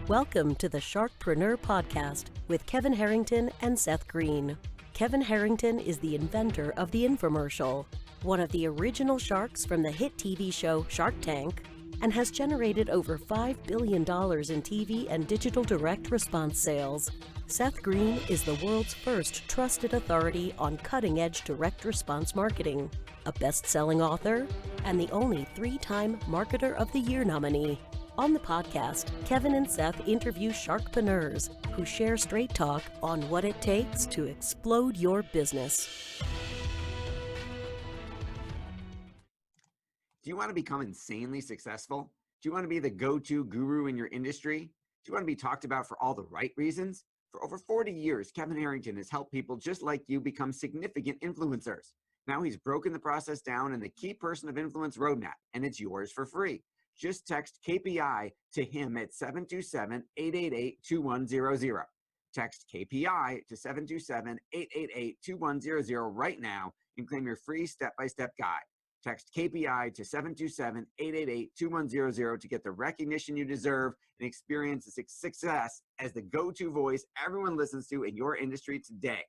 Welcome to the SharkPreneur podcast with Kevin Harrington and Seth Greene. Kevin Harrington is the inventor of the infomercial, one of the original sharks from the hit TV show Shark Tank, and has generated over $5 billion in TV and digital direct response sales. Seth Greene is the world's first trusted authority on cutting-edge direct response marketing, a best-selling author, and the only 3-time Marketer of the Year nominee. On the podcast, Kevin and Seth interview sharkpreneurs who share straight talk on what it takes to explode your business. Do you want to become insanely successful? Do you want to be the go-to guru in your industry? Do you want to be talked about for all the right reasons? For over 40 years, Kevin Harrington has helped people just like you become significant influencers. Now he's broken the process down in the Key Person of Influence roadmap, and it's yours for free. Just text KPI to him at 727-888-2100. Text KPI to 727-888-2100 right now and claim your free step-by-step guide. Text KPI to 727-888-2100 to get the recognition you deserve and experience the success as the go-to voice everyone listens to in your industry today.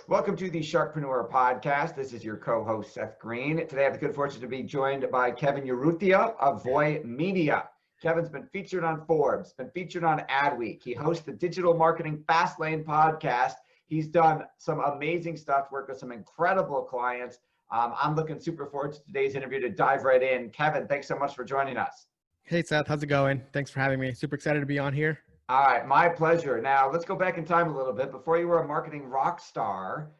Welcome to the SharkPreneur podcast. This is your co-host, Seth Greene. Today I have the good fortune to be joined by Kevin Urrutia of Voy Media. Kevin's been featured on Forbes, been featured on Adweek. He hosts the Digital Marketing Fastlane podcast. He's done some amazing stuff, worked with some incredible clients. I'm looking super forward to today's interview to dive right in. Kevin, thanks so much for joining us. Hey, Seth. How's it going? Thanks for having me. Super excited to be on here. All right, my pleasure. Now, let's go back in time a little bit. Before you were a marketing rock star,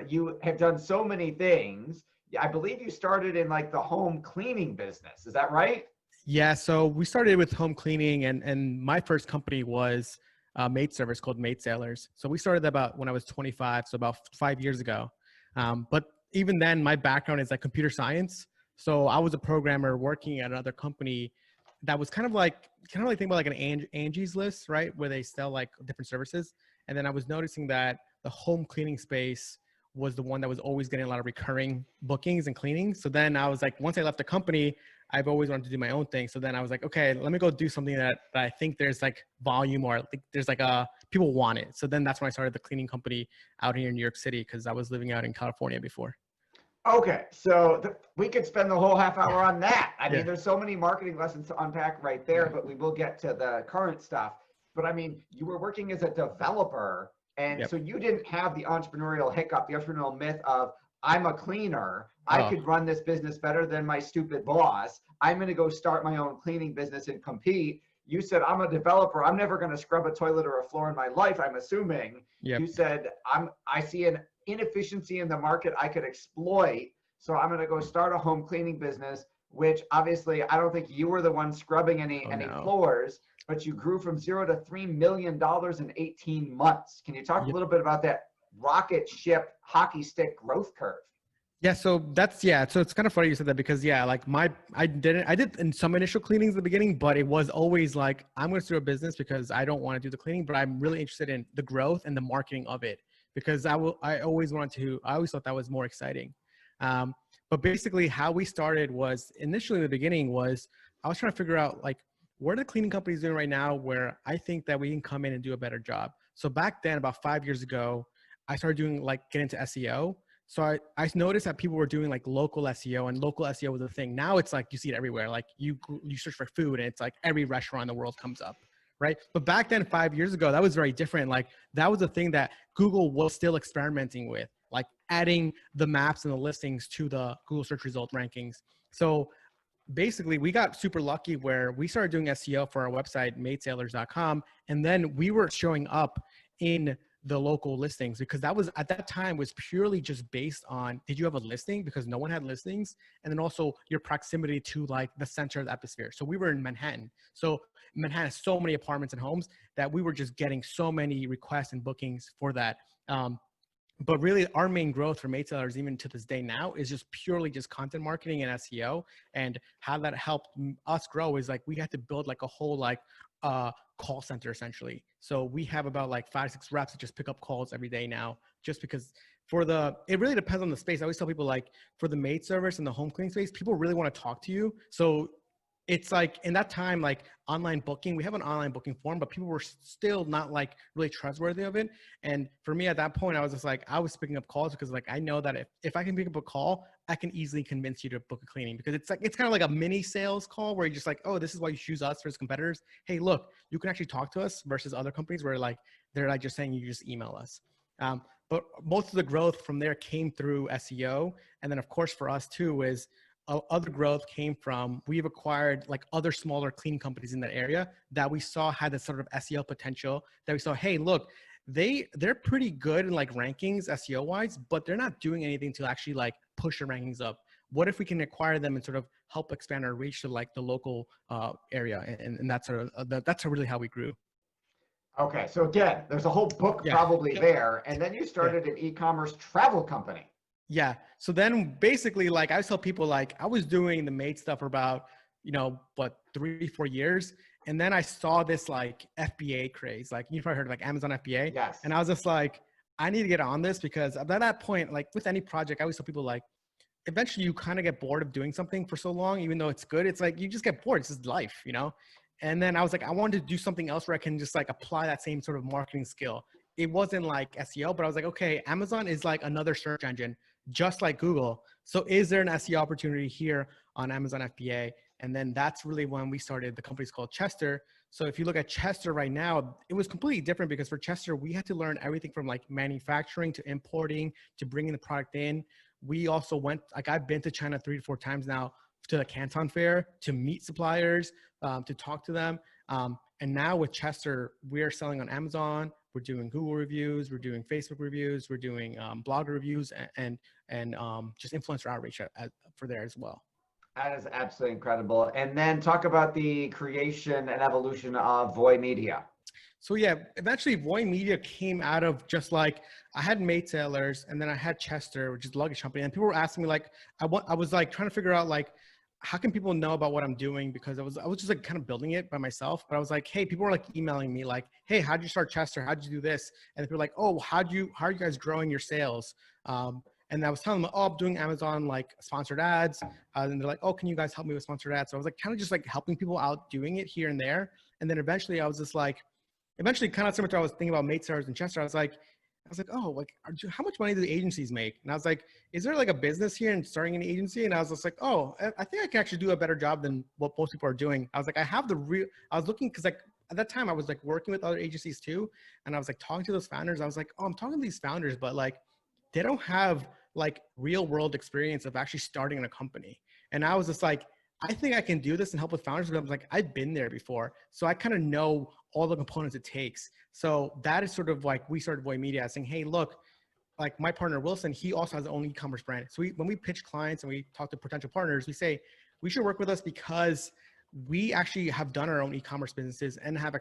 you have done so many things. I believe you started in like the home cleaning business. Is that right? Yeah, so we started with home cleaning, and my first company was a maid service called Maid Sailors. So we started about when I was 25, so about 5 years ago. But even then, my background is like computer science. So I was a programmer working at another company that was kind of like think about like an Angie's List, right? Where they sell like different services. And then I was noticing that the home cleaning space was the one that was always getting a lot of recurring bookings and cleaning. So then I was like, once I left the company, I've always wanted to do my own thing. So then I was like, okay, let me go do something that I think there's like volume or like there's like people want it. So then that's when I started the cleaning company out here in New York City because I was living out in California before. Okay, so we could spend the whole half hour on that. I mean, there's so many marketing lessons to unpack right there, but we will get to the current stuff. But I mean, you were working as a developer, and so you didn't have the entrepreneurial hiccup, the entrepreneurial myth of, I'm a cleaner. I could run this business better than my stupid boss. I'm going to go start my own cleaning business and compete. You said, I'm a developer. I'm never going to scrub a toilet or a floor in my life, I'm assuming. You said, I see an inefficiency in the market I could exploit. So I'm going to go start a home cleaning business, which obviously I don't think you were the one scrubbing any floors, but you grew from 0 to $3 million in 18 months. Can you talk a little bit about that rocket ship hockey stick growth curve? Yeah, so so it's kind of funny you said that because like I did in some initial cleanings at the beginning, but it was always like, I'm going to start a business because I don't want to do the cleaning, but I'm really interested in the growth and the marketing of it because I always thought that was more exciting. But basically how we started was initially in the beginning was I was trying to figure out like, what are the cleaning companies doing right now where I think that we can come in and do a better job? So back then, about 5 years ago, I started get into SEO. So I noticed that people were doing like local SEO, and local SEO was a thing. Now it's like, you see it everywhere. Like you search for food and it's like every restaurant in the world comes up, right? But back then, 5 years ago, that was very different. Like that was a thing that Google was still experimenting with, like adding the maps and the listings to the Google search result rankings. So basically we got super lucky where we started doing SEO for our website, maidsailors.com. And then we were showing up in the local listings because that was at that time was purely just based on, did you have a listing? Because no one had listings. And then also your proximity to like the center of the episphere. So we were in Manhattan. So Manhattan has so many apartments and homes that we were just getting so many requests and bookings for that. But really our main growth for Maid Sailors, even to this day now, is just purely just content marketing and SEO. And how that helped us grow is like, we had to build like a whole like call center essentially. So we have about like 5 or 6 reps that just pick up calls every day now, just because it really depends on the space. I always tell people like for the maid service and the home cleaning space, people really want to talk to you. So it's like in that time, like online booking, we have an online booking form, but people were still not like really trustworthy of it. And for me at that point, I was just like, I was picking up calls because like, I know that if I can pick up a call, I can easily convince you to book a cleaning, because it's like, it's kind of like a mini sales call where you're just like, oh, this is why you choose us versus competitors. Hey, look, you can actually talk to us versus other companies where like, they're like just saying you just email us. But most of the growth from there came through SEO. And then of course for us too is other growth came from, we've acquired like other smaller cleaning companies in that area that we saw had this sort of SEO potential, that we saw, hey, look, they're pretty good in like rankings SEO wise, but they're not doing anything to actually like push their rankings up. What if we can acquire them and sort of help expand our reach to like the local area? And that's sort of, that's really how we grew. Okay, so again, there's a whole book Yeah. probably there, and then you started an e-commerce travel company. Yeah. So then basically like I tell people like I was doing the maid stuff for about, you know, what, 3-4 years. And then I saw this like FBA craze. Like you've probably heard of like Amazon FBA. Yes. And I was just like, I need to get on this, because at that point, like with any project, I always tell people like, eventually you kind of get bored of doing something for so long, even though it's good. It's like, you just get bored. It's just life, you know? And then I was like, I wanted to do something else where I can just like apply that same sort of marketing skill. It wasn't like SEO, but I was like, okay, Amazon is like another search engine, just like Google. So is there an SEO opportunity here on Amazon FBA? And then that's really when we started the company's called Chester. So if you look at Chester right now, it was completely different, because for Chester, we had to learn everything from like manufacturing to importing to bringing the product in. We also went, like I've been to China 3 to 4 times now, to the Canton Fair, to meet suppliers, to talk to them. And now with Chester, we're selling on Amazon. We're doing Google reviews. We're doing Facebook reviews. We're doing blogger reviews and just influencer outreach for there as well. That is absolutely incredible. And then talk about the creation and evolution of Voy Media. So yeah, eventually Voy Media came out of just like, I had Maid Sailors, and then I had Chester, which is a luggage company. And people were asking me like, I was like trying to figure out like, how can people know about what I'm doing? Because I was just like kind of building it by myself. But I was like, hey, people were like emailing me like, hey, how'd you start Chester? How'd you do this? And they were like, oh, how are you guys growing your sales? And I was telling them, oh, I'm doing Amazon like sponsored ads. And they're like, oh, can you guys help me with sponsored ads? So I was like kind of just like helping people out doing it here and there. And then eventually I was just like, kind of similar to what I was thinking about Maid Sailors and Chester. I was like, oh, like, how much money do the agencies make? And I was like, is there like a business here in starting an agency? And I was just like, oh, I think I can actually do a better job than what most people are doing. I was like, I was looking, because like at that time I was like working with other agencies too. And I was like talking to those founders. I was like, oh, I'm talking to these founders, but like, they don't have like real world experience of actually starting a company. And I was just like, I think I can do this and help with founders. But I was like, I've been there before. So I kind of know all the components it takes. So that is sort of like, we started Voy Media saying, hey, look, like my partner Wilson, he also has his own e-commerce brand. So when we pitch clients and we talk to potential partners, we say, we should work with us because we actually have done our own e-commerce businesses and have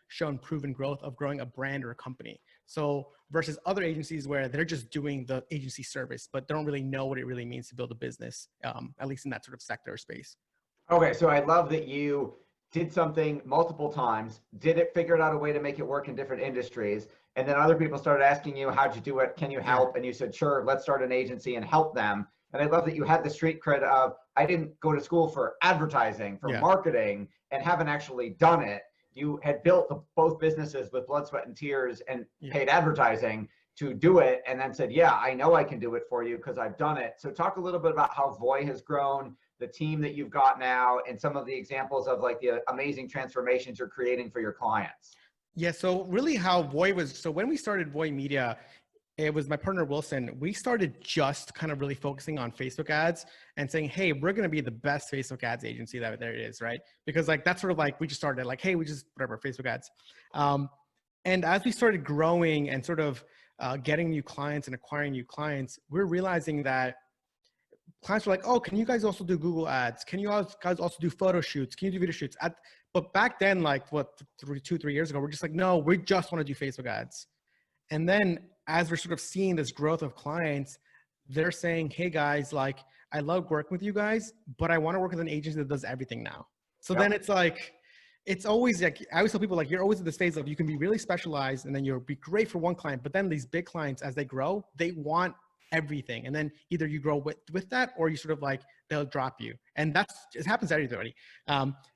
shown proven growth of growing a brand or a company. So versus other agencies where they're just doing the agency service, but they don't really know what it really means to build a business, at least in that sort of sector or space. Okay, so I love that you did something multiple times, figured out a way to make it work in different industries. And then other people started asking you, how'd you do it? Can you help? And you said, sure, let's start an agency and help them. And I love that you had the street cred of, I didn't go to school for advertising, for marketing, and haven't actually done it. You had built both businesses with blood, sweat, and tears and paid advertising to do it. And then said, yeah, I know I can do it for you because I've done it. So talk a little bit about how Voy has grown, the team that you've got now, and some of the examples of like the amazing transformations you're creating for your clients. Yeah, so really how Voy was, so when we started Voy Media, it was my partner Wilson. We started just kind of really focusing on Facebook ads and saying, hey, we're going to be the best Facebook ads agency that there is, right? Because like, that's sort of like, we just started like, hey, we just, whatever, Facebook ads. And as we started growing and sort of getting new clients and acquiring new clients, we're realizing that clients were like, oh, can you guys also do Google ads? Can you guys also do photo shoots? Can you do video shoots? But back then, like what, 2-3 years ago, we're just like, no, we just want to do Facebook ads. And then as we're sort of seeing this growth of clients, they're saying, hey guys, like, I love working with you guys, but I want to work with an agency that does everything now. So then it's like, it's always like, I always tell people like, you're always at the stage of, you can be really specialized and then you'll be great for one client, but then these big clients, as they grow, they want everything. And then either you grow with that, or you sort of like they'll drop you. And it happens to everybody.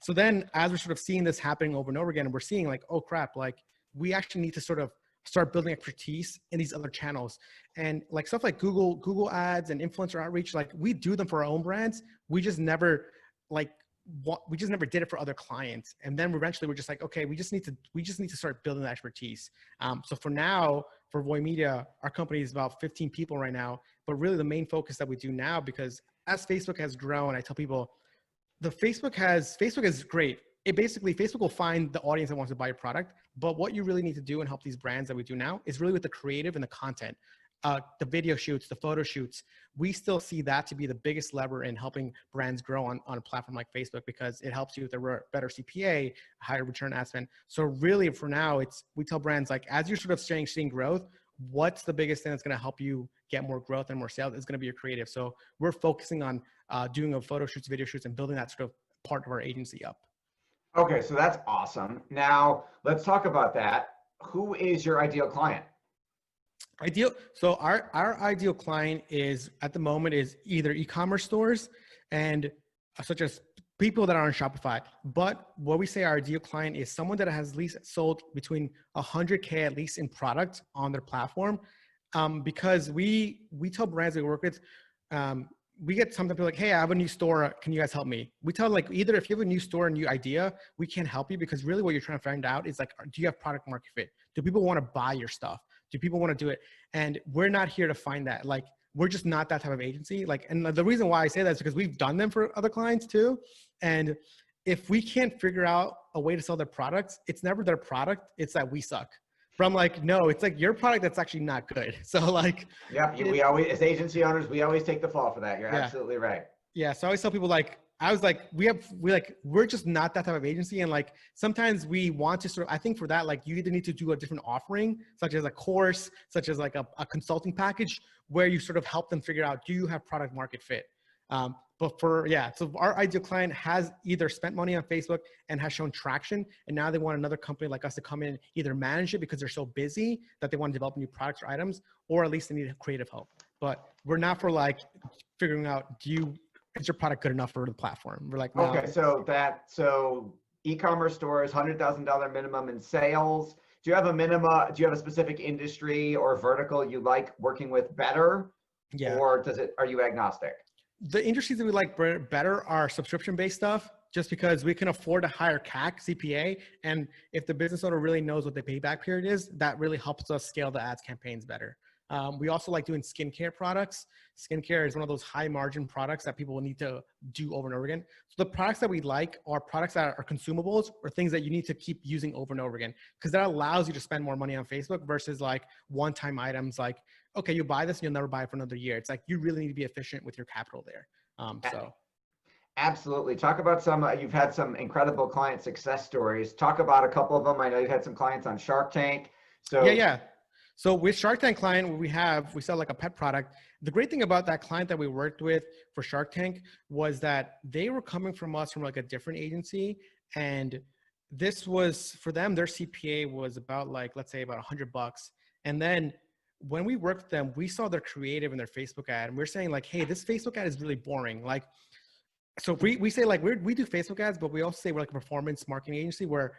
So then as we're sort of seeing this happening over and over again, and we're seeing like, oh crap, like we actually need to sort of start building expertise in these other channels. And like stuff like Google ads and influencer outreach, like we do them for our own brands. We just never did it for other clients. And then eventually we're just like, okay, we just need to start building that expertise. So for now, for Voy Media, our company is about 15 people right now, but really the main focus that we do now, because as Facebook has grown, I tell people Facebook is great. Facebook will find the audience that wants to buy your product, but what you really need to do and help these brands that we do now is really with the creative and the content. The video shoots, the photo shoots, we still see that to be the biggest lever in helping brands grow on a platform like Facebook, because it helps you with a better CPA, higher return ad spend. So really for now, we tell brands like, as you're sort of seeing growth, what's the biggest thing that's going to help you get more growth and more sales? Is going to be your creative. So we're focusing on doing a photo shoots, video shoots, and building that sort of part of our agency up. Okay, so that's awesome. Now let's talk about that. Who is your ideal client? So our ideal client is at the moment is either e-commerce stores and such as people that are on Shopify. But what we say our ideal client is someone that has at least sold between 100K at least in product on their platform. Because we tell brands we work with, we get sometimes like, hey, I have a new store. Can you guys help me? We tell like, either if you have a new store, a new idea, we can't help you, because really what you're trying to find out is like, do you have product market fit? Do people want to buy your stuff? Do people want to do it? And we're not here to find that. Like, we're just not that type of agency. Like, and the reason why I say that is because we've done them for other clients too. And if we can't figure out a way to sell their products, it's never their product. It's that we suck. But I'm like, no, it's like your product that's actually not good. So like, yeah, we always, as agency owners, we always take the fall for that. You're absolutely right. Yeah. So I always tell people like, we're just not that type of agency. And like, sometimes we want to sort of, I think for that, like you either need to do a different offering, such as a course, such as like a consulting package where you sort of help them figure out, do you have product market fit? So our ideal client has either spent money on Facebook and has shown traction, and now they want another company like us to come in and either manage it because they're so busy that they want to develop new products or items, or at least they need creative help. But we're not for like figuring out, is your product good enough for the platform? We're like, no. Okay, so e-commerce stores, $100,000 minimum in sales. Do you have a specific industry or vertical you like working with better? Yeah. Or are you agnostic? The industries that we like better are subscription-based stuff, just because we can afford to hire CPA. And if the business owner really knows what the payback period is, that really helps us scale the ads campaigns better. We also like doing skincare products. Skincare is one of those high margin products that people will need to do over and over again. So the products that we like are products that are consumables or things that you need to keep using over and over again, because that allows you to spend more money on Facebook versus like one-time items like, okay, you buy this and you'll never buy it for another year. It's like, you really need to be efficient with your capital there. Absolutely. Talk about you've had some incredible client success stories. Talk about a couple of them. I know you've had some clients on Shark Tank. So with Shark Tank client, we sell like a pet product. The great thing about that client that we worked with for Shark Tank was that they were coming from us from like a different agency. And this was for them, their CPA was about like, let's say about $100. And then when we worked with them, we saw their creative in their Facebook ad, and we're saying like, hey, this Facebook ad is really boring. Like, so we say like, we do Facebook ads, but we also say we're like a performance marketing agency where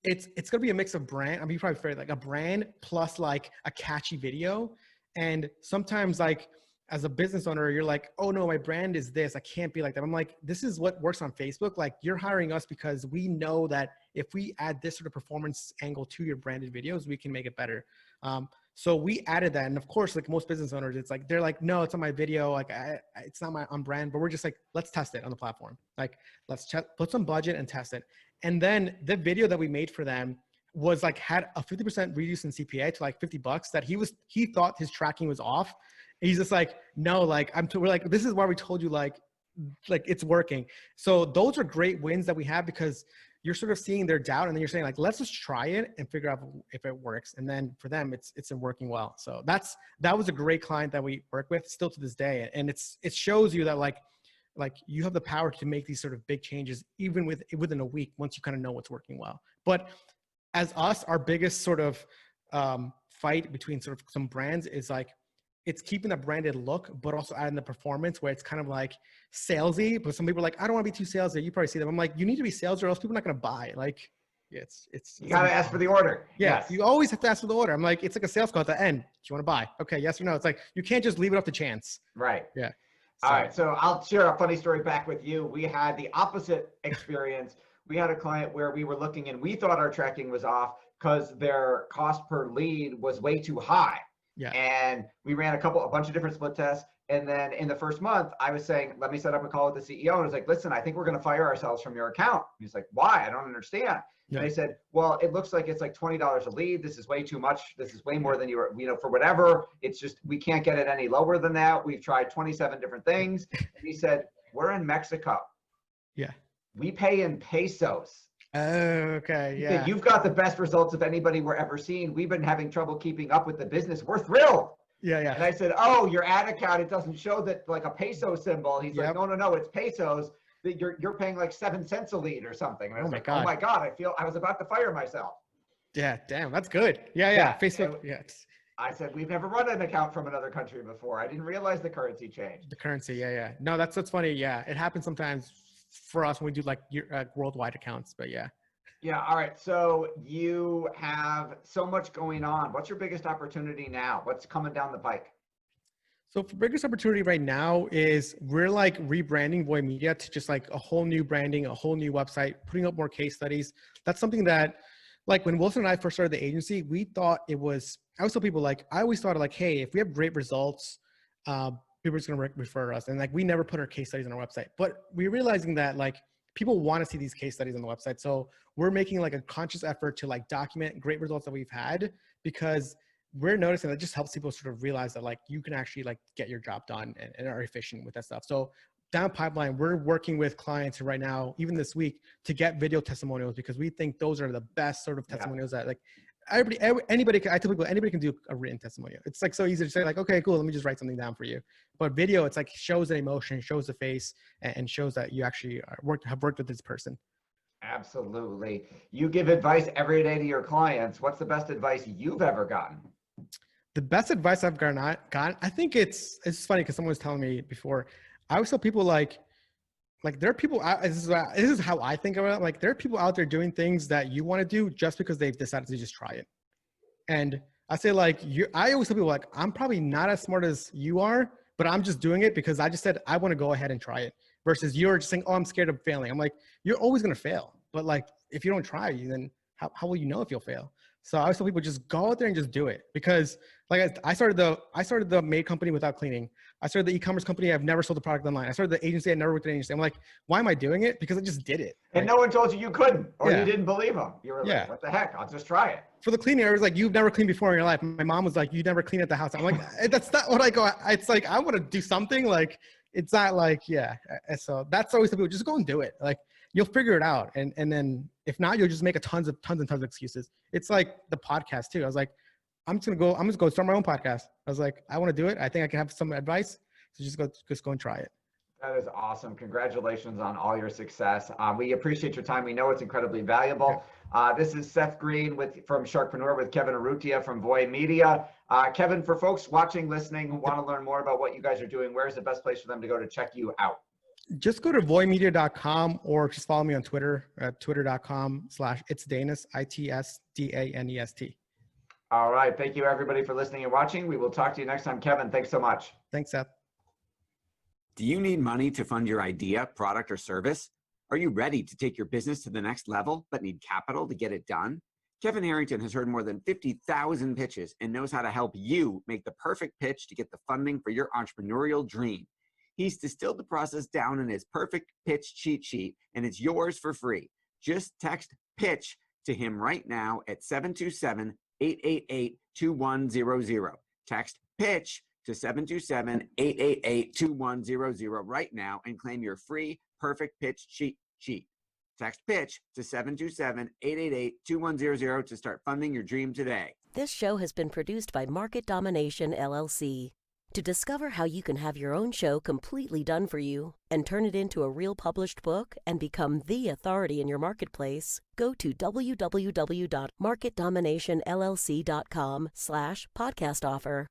it's going to be a mix of brand. I mean, you probably fair, like a brand plus like a catchy video. And sometimes like as a business owner, you're like, oh no, my brand is this. I can't be like that. I'm like, this is what works on Facebook. Like, you're hiring us because we know that if we add this sort of performance angle to your branded videos, we can make it better. So we added that. And of course, like most business owners, it's like, they're like, no, it's on my video. Like it's not on brand, but we're just like, let's test it on the platform. Like, let's put some budget and test it. And then the video that we made for them was like, had a 50% reduce in CPA to like $50 that he thought his tracking was off. And he's just like, no, like we're like, this is why we told you like it's working. So those are great wins that we have, because you're sort of seeing their doubt, and then you're saying like, let's just try it and figure out if it works. And then for them, it's working well. So that was a great client that we work with still to this day. And it shows you that like you have the power to make these sort of big changes even within a week, once you kind of know what's working well. But as us, our biggest sort of fight between sort of some brands is like, it's keeping the branded look, but also adding the performance where it's kind of like salesy. But some people are like, I don't want to be too salesy. You probably see them. I'm like, you need to be salesy or else people are not going to buy. Like, You got to ask for the order. Yeah, Yes. you always have to ask for the order. I'm like, it's like a sales call at the end. Do you want to buy? Okay, yes or no. It's like, you can't just leave it up to chance. Right. Yeah. All right. So I'll share a funny story back with you. We had the opposite experience. We had a client where we were looking and we thought our tracking was off because their cost per lead was way too high. Yeah. And we ran a bunch of different split tests. And then in the first month, I was saying, let me set up a call with the CEO. And I was like, listen, I think we're going to fire ourselves from your account. He's like, why? I don't understand. Yeah. And they said, well, it looks like it's like $20 a lead. This is way too much. This is way more than for whatever. It's just, we can't get it any lower than that. We've tried 27 different things. And he said, we're in Mexico. Yeah. We pay in pesos. Oh, okay. Yeah. You've got the best results of anybody we're ever seen. We've been having trouble keeping up with the business. We're thrilled. Yeah. Yeah. And I said, oh, your ad account, it doesn't show that like a peso symbol. He's like, no, it's pesos. That you're paying like 7 cents a lead or something. And I was like, oh my God, I was about to fire myself. Yeah, damn, that's good. Yeah. Facebook. And yeah. I said, we've never run an account from another country before. I didn't realize the currency changed. The currency. Yeah. No, that's funny. Yeah. It happens sometimes for us when we do like worldwide accounts, but yeah. Yeah. All right. So you have so much going on. What's your biggest opportunity now? What's coming down the pike? So the biggest opportunity right now is we're like rebranding Voy Media to just like a whole new branding, a whole new website, putting up more case studies. That's something that like when Wilson and I first started the agency, we thought it was, I always tell people like, I always thought like, hey, if we have great results, people are just going to refer us. And like, we never put our case studies on our website, but we're realizing that like people want to see these case studies on the website. So we're making like a conscious effort to like document great results that we've had because we're noticing that just helps people sort of realize that like you can actually like get your job done and are efficient with that stuff. So down pipeline, we're working with clients right now, even this week, to get video testimonials because we think those are the best sort of testimonials that like anybody can, I tell people anybody can do a written testimonial. It's like so easy to say like, okay, cool, let me just write something down for you. But video, it's like shows an emotion, shows the face, and shows that you actually have worked with this person. Absolutely. You give advice every day to your clients. What's the best advice you've ever gotten? The best advice I've gotten, I think it's funny because someone was telling me before. I always tell people like there are people out, this is how I think about it. Like there are people out there doing things that you want to do just because they've decided to just try it. And I say like, I always tell people like, I'm probably not as smart as you are, but I'm just doing it because I just said, I want to go ahead and try it versus you're just saying, oh, I'm scared of failing. I'm like, you're always going to fail. But like, if you don't try, then how will you know if you'll fail? So I always tell people just go out there and just do it because like I started the maid company without cleaning. I started the e-commerce company. I've never sold a product online. I started the agency. I never worked at an agency. I'm like, why am I doing it? Because I just did it. And no one told you couldn't, or you didn't believe them. You were like, what the heck? I'll just try it. For the cleaning, I was like, you've never cleaned before in your life. My mom was like, you never clean at the house. I'm like, that's not what I go. It's like, I want to do something like, it's not like, yeah. So that's always the people, just go and do it. Like you'll figure it out. And then if not, you'll just make tons and tons of excuses. It's like the podcast too. I was like, I'm just gonna go start my own podcast. I was like, I want to do it. I think I can have some advice. So just go and try it. That is awesome. Congratulations on all your success. We appreciate your time. We know it's incredibly valuable. This is Seth Greene from SharkPreneur with Kevin Urrutia from Voy Media. Kevin, for folks watching, listening, who want to learn more about what you guys are doing, where's the best place for them to go to check you out? Just go to voymedia.com or just follow me on Twitter at twitter.com/itsdanest, ITSDANEST. All right. Thank you, everybody, for listening and watching. We will talk to you next time. Kevin, thanks so much. Thanks, Seth. Do you need money to fund your idea, product, or service? Are you ready to take your business to the next level, but need capital to get it done? Kevin Harrington has heard more than 50,000 pitches and knows how to help you make the perfect pitch to get the funding for your entrepreneurial dream. He's distilled the process down in his perfect pitch cheat sheet, and it's yours for free. Just text PITCH to him right now at 727-888-2100. Text PITCH to 727-888-2100 right now and claim your free perfect pitch cheat sheet. Text PITCH to 727-888-2100 to start funding your dream today. This show has been produced by Market Domination, LLC. To discover how you can have your own show completely done for you and turn it into a real published book and become the authority in your marketplace, go to www.marketdominationllc.com/podcast offer.